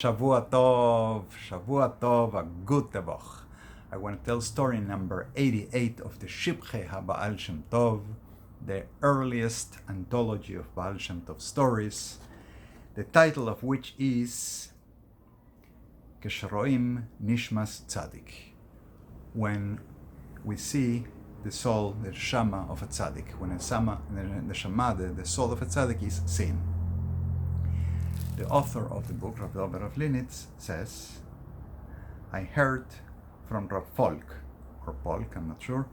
Shavua Tov, a good Tevach. I want to tell story number 88 of the Shivchei haBaal Shem Tov, the earliest anthology of Baal Shem Tov stories, the title of which is Kesheroim Nishmas Tzadik. When we see the soul, the Shama of a Tzadik, when the Shama, the soul of a Tzadik is seen. The author of the book, Rav Linitz, says, I heard from Rav Folk, or Polk, I'm not sure,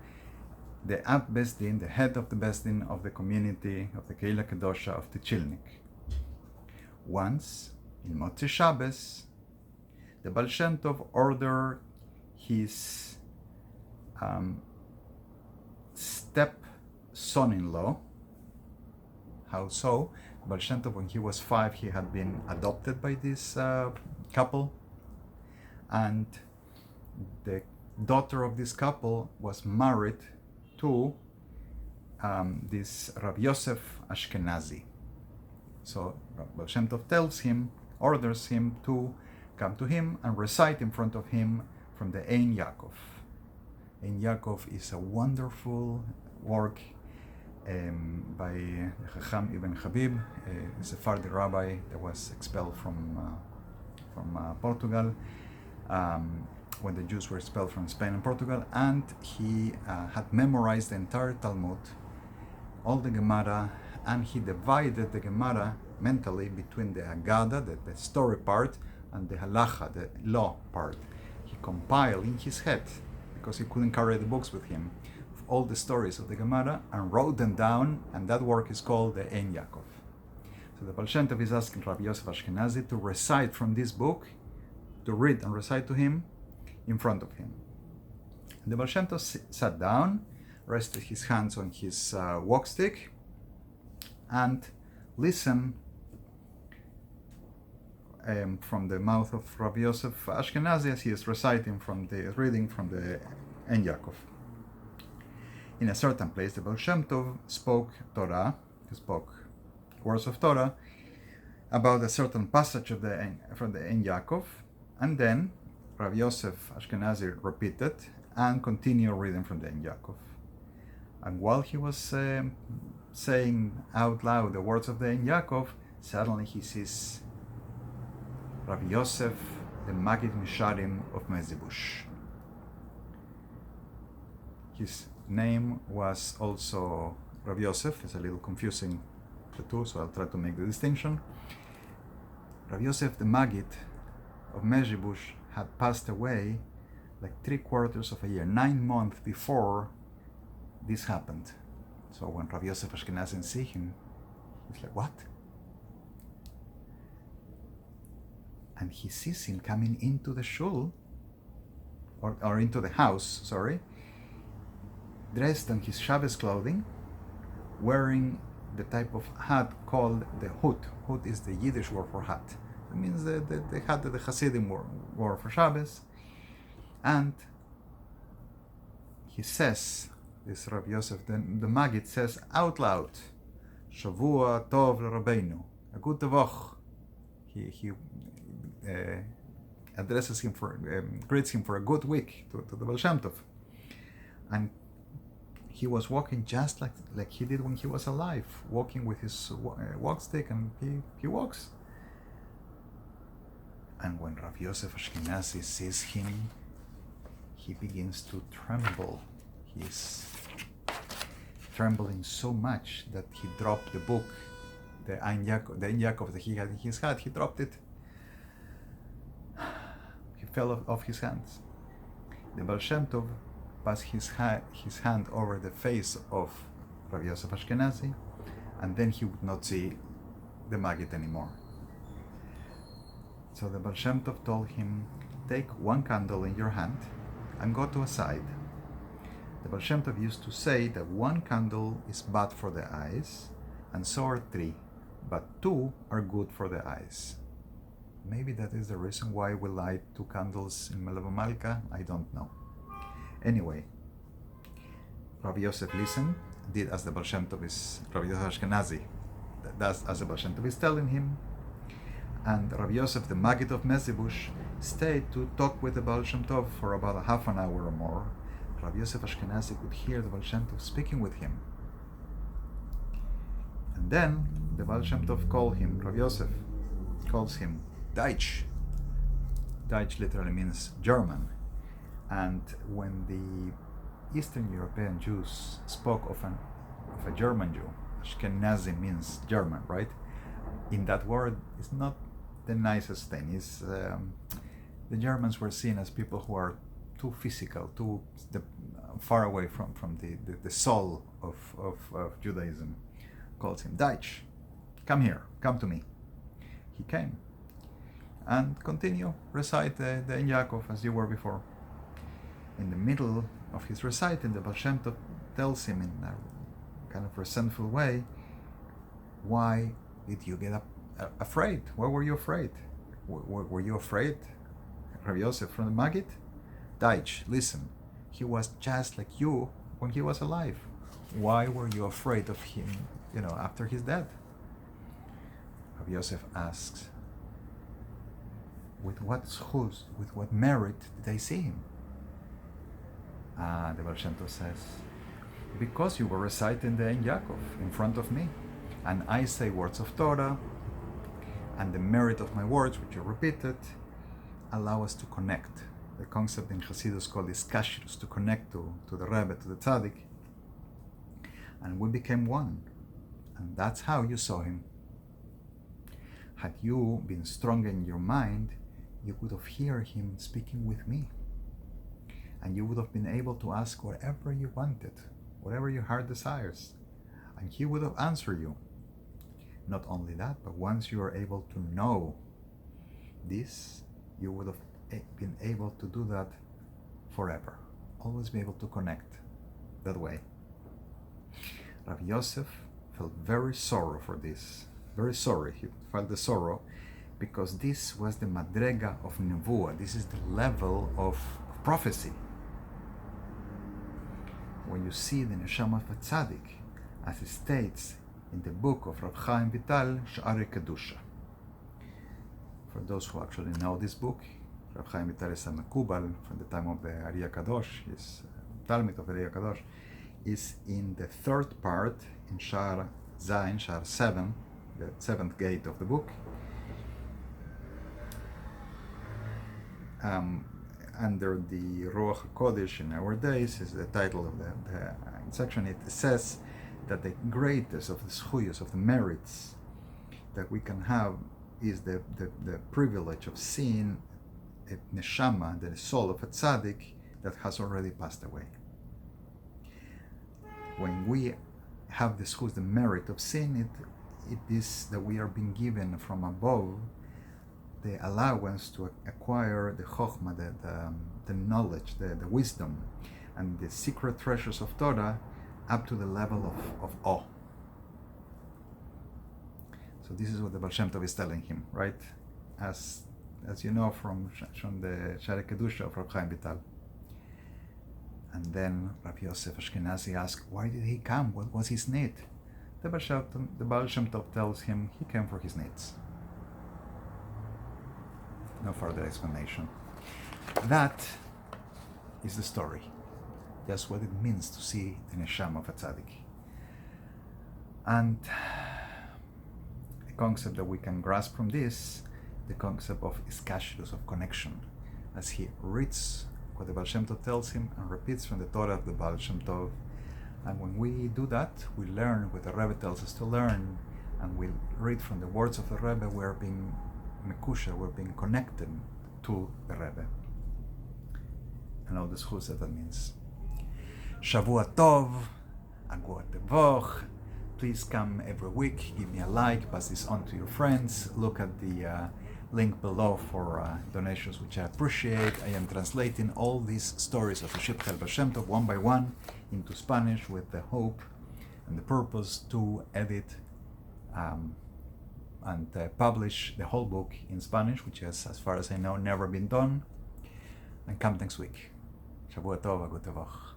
the Ab Besdin, the head of the Besdin of the community of the Keila Kedosha of the Chilnik. Once, in Motzi Shabbos, the Baal Shem Tov ordered his step-son-in-law. How so? Baal Shem Tov, when he was 5, he had been adopted by this couple, and the daughter of this couple was married to this Rav Yosef Ashkenazi. So Baal Shem Tov orders him to come to him and recite in front of him from the Ein Yaakov. Ein Yaakov is a wonderful work by Chacham Ibn Habib, a Sephardi rabbi that was expelled from Portugal when the Jews were expelled from Spain and Portugal, and he had memorized the entire Talmud, all the Gemara, and he divided the Gemara mentally between the Haggadah, the story part, and the Halacha, the law part. He compiled in his head, because he couldn't carry the books with him, all the stories of the Gemara and wrote them down, and that work is called the Ein Yaakov. So the Baal Shem Tov is asking Rabbi Yosef Ashkenazi to recite from this book, to read and recite to him in front of him. And the Baal Shem Tov sat down, rested his hands on his walk stick, and listened from the mouth of Rabbi Yosef Ashkenazi as he is reading from the Ein Yaakov. In a certain place, the Baal Shem Tov spoke Torah, he spoke words of Torah about a certain passage of from the Ein Yaakov, and then Rav Yosef Ashkenazi repeated and continued reading from the Ein Yaakov. And while he was saying out loud the words of the Ein Yaakov, suddenly he sees Rav Yosef, the Maggid Misharim of Mezibush. His name was also Rav Yosef. It's a little confusing, the two, so I'll try to make the distinction. Rav Yosef, the Maggid of Mezibush, had passed away like 3/4 of a year, 9 months before this happened. So when Rav Yosef Ashkenazi see him, he's like, what? And he sees him coming into the shul, or into the house, sorry, dressed in his Shabbos clothing, wearing the type of hat called the hut. Hut is the Yiddish word for hat. It means the hat that the Hasidim wore for Shabbos. And he says, this Rav Yosef, the Maggid says out loud, Shavua Tov Rabbeinu, a good Tevach. He addresses him greets him for a good week to the Baal Shem Tov. And he was walking just like he did when he was alive, walking with his walk stick, and he walks. And when Rav Yosef Ashkenazi sees him, he begins to tremble. He's trembling so much that he dropped the book, the Ein Yaakov that he had in his hand. He dropped it. He fell off his hands. The Baal Shem Tov passed his hand over the face of Rav Yosef Ashkenazi, and then he would not see the Maggid anymore. So the Baal Shem Tov told him, take one candle in your hand and go to a side. The Baal Shem Tov used to say that one candle is bad for the eyes, and so are 3, but 2 are good for the eyes. Maybe that is the reason why we light 2 candles in Meleva Malka, I don't know. Anyway, Rabbi Yosef listened, did as the Baal Shem Tov Rabbi Yosef Ashkenazi, does as the Baal Shem Tov is telling him, And Rabbi Yosef, the Maggid of Mezibush, stayed to talk with the Baal Shem Tov for about a half an hour or more. Rabbi Yosef Ashkenazi could hear the Baal Shem Tov speaking with him. And then the Baal Shem Tov called him, Rabbi Yosef calls him Deutsch. Deutsch literally means German. And when the Eastern European Jews spoke of a German Jew, Ashkenazi means German, right? In that word, it's not the nicest thing. The Germans were seen as people who are too physical, too far away from the soul of Judaism. Calls him Deutsch. Come here, come to me. He came and continue recite the Ein Yaakov as you were before. In the middle of his reciting, the Baal Shem Tov tells him in a kind of resentful way, why did you get afraid? Why were you afraid? Were you afraid, Rabbi Yosef from the Maggid? Deutsch, listen, he was just like you when he was alive. Why were you afraid of him, after he's dead? Rabbi Yosef asks, with what schus, with what merit did I see him? The Baal Shem Tov says, because you were reciting the Ein Yaakov in front of me, and I say words of Torah, and the merit of my words, which you repeated, allow us to connect. The concept in Hasidus called iskashrus, to connect to the Rebbe, to the Tzadik, and we became one. And that's how you saw him. Had you been strong in your mind, you would have heard him speaking with me. And you would have been able to ask whatever you wanted, whatever your heart desires. And he would have answered you. Not only that, but once you are able to know this, you would have been able to do that forever. Always be able to connect that way. Rabbi Yosef felt very sorrow for this. Very sorry. He felt the sorrow because this was the madrega of nevuah. This is the level of prophecy. When you see the neshama of a tzaddik, as it states in the book of Rav Chaim Vital, Sha'arei Kedusha. For those who actually know this book, Rav Chaim Vital is a Mekubal from the time of the Ari Kadosh, his Talmud of Ari Kadosh, is in the third part, in Sha'ar Zayin, Sha'ar 7, the seventh gate of the book. Under the Ruach HaKodesh in our days is the title of the section. It says that the greatest of the schuyos, of the merits that we can have, is the privilege of seeing a neshama, the soul of a tzaddik that has already passed away. When we have the schus, the merit of seeing it, it is that we are being given from above the allowance to acquire the chokhmah, the knowledge, the wisdom, and the secret treasures of Torah up to the level of awe. So this is what the Baal Shem Tov is telling him, right? As you know from the Sha'arei Kedusha of Rav Chaim Vital. And then Rabbi Yosef Ashkenazi asks, why did he come? What was his need? The Baal Shem Tov tells him he came for his needs. No further explanation. That is the story. That's what it means to see the neshama of a tzaddik. And the concept that we can grasp from this, the concept of iskashrus, of connection, as he reads what the Baal Shem Tov tells him and repeats from the Torah of the Baal Shem Tov. And when we do that, we learn what the Rebbe tells us to learn, and we read from the words of the Rebbe, we're being mekusha, we're being connected to the Rebbe. And all the schus that means. Shavua Tov, Agua Tevoch. Please come every week, give me a like, pass this on to your friends. Look at the link below for donations, which I appreciate. I am translating all these stories of the Shivchei Baal Shem Tov one by one into Spanish with the hope and the purpose to edit and publish the whole book in Spanish, which has, as far as I know, never been done. And come next week. Shavua Tov, Agua Tevoch.